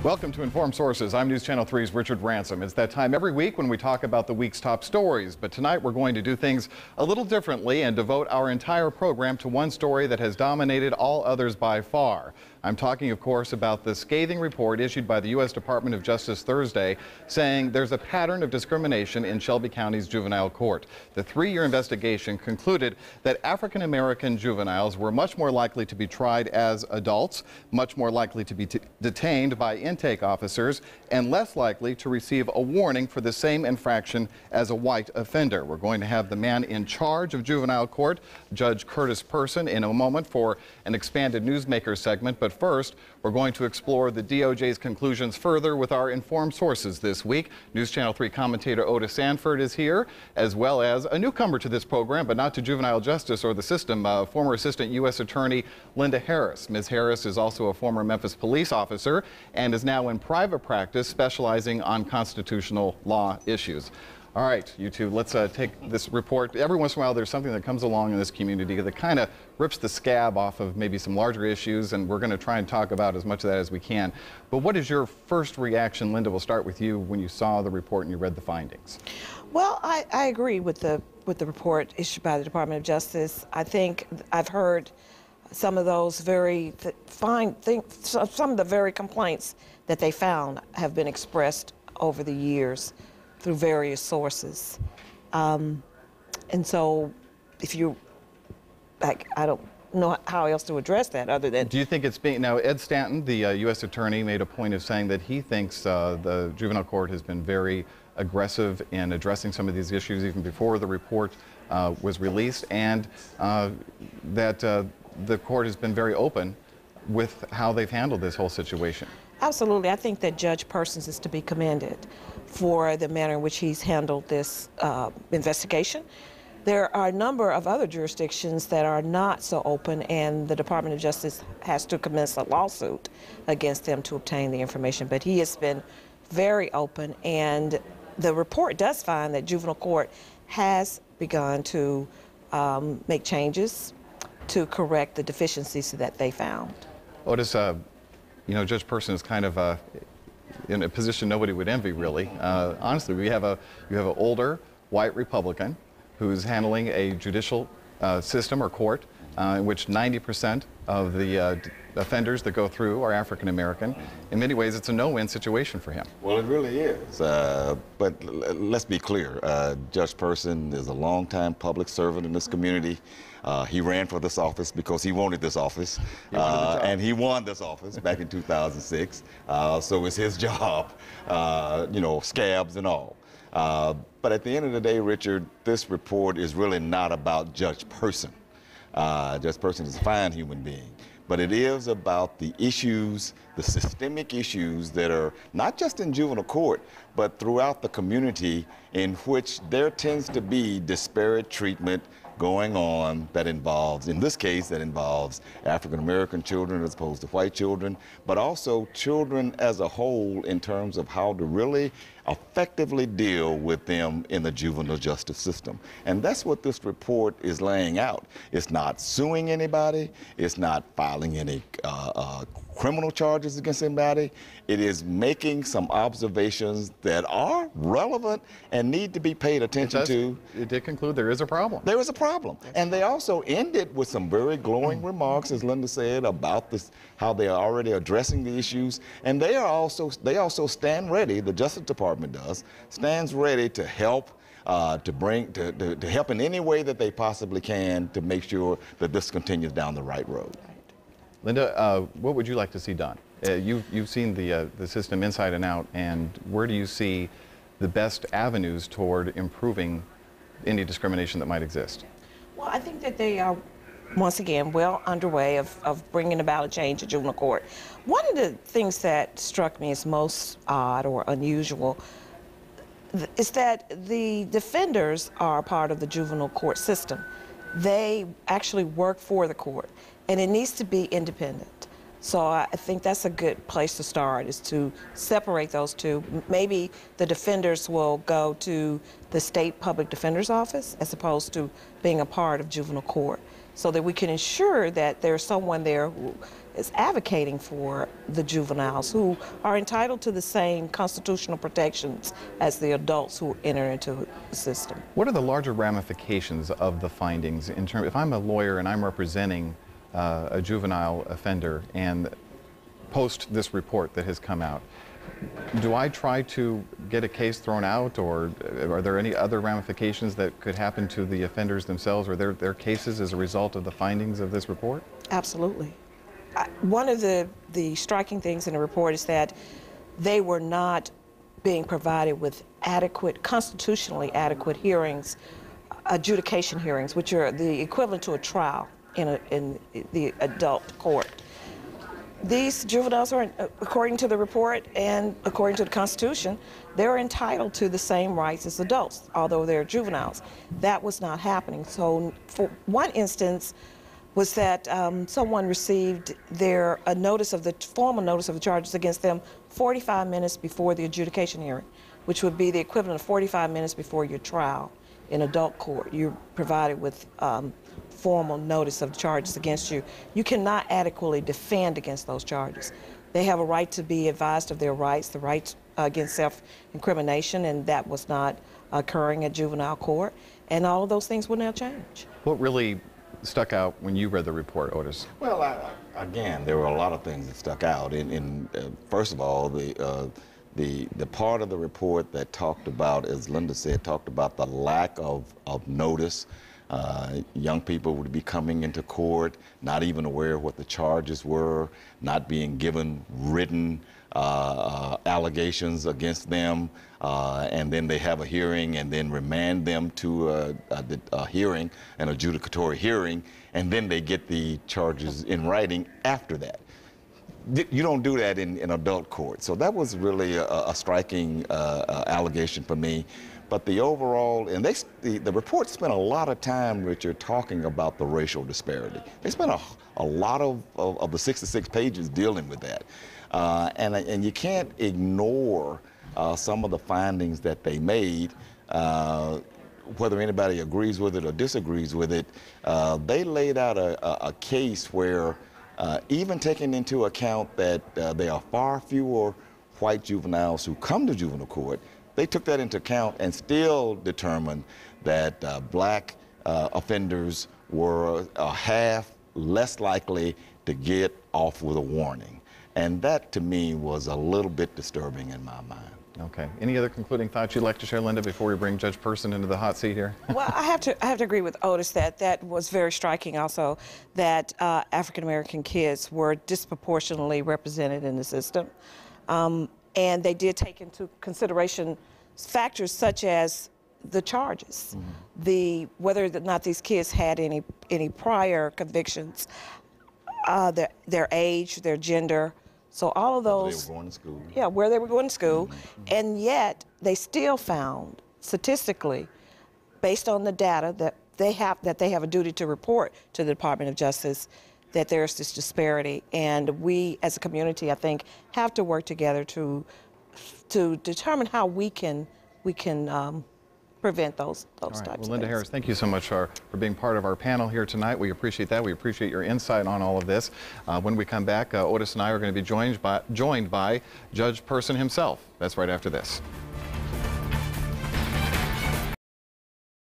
Welcome to Informed Sources. I'm News Channel 3's Richard Ransom. It's that time every week when we talk about the week's top stories. But tonight we're going to do things a little differently and devote our entire program to one story that has dominated all others by far. I'm talking, of course, about the scathing report issued by the U.S. Department of Justice Thursday saying there's a pattern of discrimination in Shelby County's juvenile court. The three-year investigation concluded that African-American juveniles were much more likely to be tried as adults, much more likely to be detained by intake officers, and less likely to receive a warning for the same infraction as a white offender. We're going to have the man in charge of juvenile court, Judge Curtis Person, in a moment for an expanded Newsmaker segment. But first, we're going to explore the DOJ's conclusions further with our Informed Sources this week. News Channel 3 commentator Otis Sanford is here, as well as a newcomer to this program, but not to juvenile justice or the system, former Assistant U.S. Attorney Linda Harris. Ms. Harris is also a former Memphis police officer and is now in private practice specializing on constitutional law issues. All right, you two, let's take this report. Every once in a while, there's something that comes along in this community that kind of rips the scab off of maybe some larger issues, and we're going to try and talk about as much of that as we can. But what is your first reaction, Linda? We'll start with you when you saw the report and you read the findings. Well, I agree with the report issued by the Department of Justice. I think I've heard some of those very some of the very complaints that they found have been expressed over the years through various sources. And so if you, I don't know how else to address that other than... Do you think it's being, now Ed Stanton, the U.S. Attorney, made a point of saying that he thinks the juvenile court has been very aggressive in addressing some of these issues even before the report was released, and that the court has been very open with how they've handled this whole situation. Absolutely. I think that Judge Persons is to be commended for the manner in which he's handled this investigation. There are a number of other jurisdictions that are not so open, and the Department of Justice has to commence a lawsuit against them to obtain the information. But he has been very open, and the report does find that juvenile court has begun to make changes to correct the deficiencies that they found. Otis, you know, Judge Person is kind of in a position nobody would envy, really. Honestly, you have an older white Republican who's handling a judicial system or court in which 90% of the offenders that go through are African American. In many ways, it's a no-win situation for him. Well, it really is. But let's be clear. Judge Person is a longtime public servant in this community. He ran for this office because he wanted this office, and he won this office back in 2006. So it's his job, you know, scabs and all. But at the end of the day, Richard, this report is really not about Judge Person. Judge Person is a fine human being, but it is about the issues, the systemic issues that are not just in juvenile court, but throughout the community, in which there tends to be disparate treatment going on that involves, in this case, that involves African-American children as opposed to white children, but also children as a whole in terms of how to really effectively deal with them in the juvenile justice system. And that's what this report is laying out. It's not suing anybody. It's not filing any criminal charges against anybody. It is making some observations that are relevant and need to be paid attention to. It did conclude there is a problem. There is a problem. And they also ended with some very glowing remarks, as Linda said, about this, how they are already addressing the issues. And they also stand ready, the Justice Department does, stands ready to help to help in any way that they possibly can to make sure that this continues down the right road. Linda, what would you like to see done? You've seen the system inside and out, and where do you see the best avenues toward improving any discrimination that might exist? Well, I think that they are, once again, well underway of bringing about a change in juvenile court. One of the things that struck me as most odd or unusual is that the defenders are part of the juvenile court system. They actually work for the court, and it needs to be independent. So I think that's a good place to start, is to separate those two. Maybe the defenders will go to the state public defender's office as opposed to being a part of juvenile court. so that we can ensure that there's someone there who is advocating for the juveniles who are entitled to the same constitutional protections as the adults who enter into the system. What are the larger ramifications of the findings in terms, if I'm a lawyer and I'm representing a juvenile offender and post this report that has come out, do I try to get a case thrown out, or are there any other ramifications that could happen to the offenders themselves or their cases as a result of the findings of this report? Absolutely. One of the striking things in the report is that they were not being provided with adequate, constitutionally adequate hearings, adjudication hearings, which are the equivalent to a trial in the adult court. These juveniles are, according to the report and according to the Constitution, they're entitled to the same rights as adults, although they're juveniles. That was not happening. So for one instance was that someone received a notice of the formal notice of the charges against them 45 minutes before the adjudication hearing, which would be the equivalent of 45 minutes before your trial in adult court. You're provided with formal notice of charges against you. You cannot adequately defend against those charges. They have a right to be advised of their rights, the right against self-incrimination, and that was not occurring at juvenile court, and all of those things will now change. What really stuck out when you read the report, Otis? Well, again, there were a lot of things that stuck out. First of all, the part of the report that talked about, as Linda said, talked about the lack of notice. Young people would be coming into court, not even aware of what the charges were, not being given written allegations against them, and then they have a hearing and then remand them to a hearing, an adjudicatory hearing, and then they get the charges in writing after that. You don't do that in adult court. So that was really a striking allegation for me. But the overall, and the report spent a lot of time, Richard, talking about the racial disparity. They spent a lot of the 66 pages dealing with that. And you can't ignore some of the findings that they made, whether anybody agrees with it or disagrees with it. They laid out a case where, even taking into account that there are far fewer white juveniles who come to juvenile court, they took that into account and still determined that black offenders were half less likely to get off with a warning. And that, to me, was a little bit disturbing in my mind. Okay. Any other concluding thoughts you'd like to share, Linda, before we bring Judge Person into the hot seat here? Well, I have to agree with Otis that was very striking also, that African-American kids were disproportionately represented in the system. And they did take into consideration factors such as the charges, whether or not these kids had any prior convictions, their age, their gender. So all of those. Where they were going to school. Yeah, where they were going to school. And yet they still found statistically, based on the data that they have a duty to report to the Department of Justice, that there's this disparity. And we as a community, I think, have to work together to determine how we can prevent those types of things. Well, Linda Harris, thank you so much for being part of our panel here tonight. We appreciate that. We appreciate your insight on all of this. When we come back, Otis and I are going to be joined by Judge Person himself. That's right after this.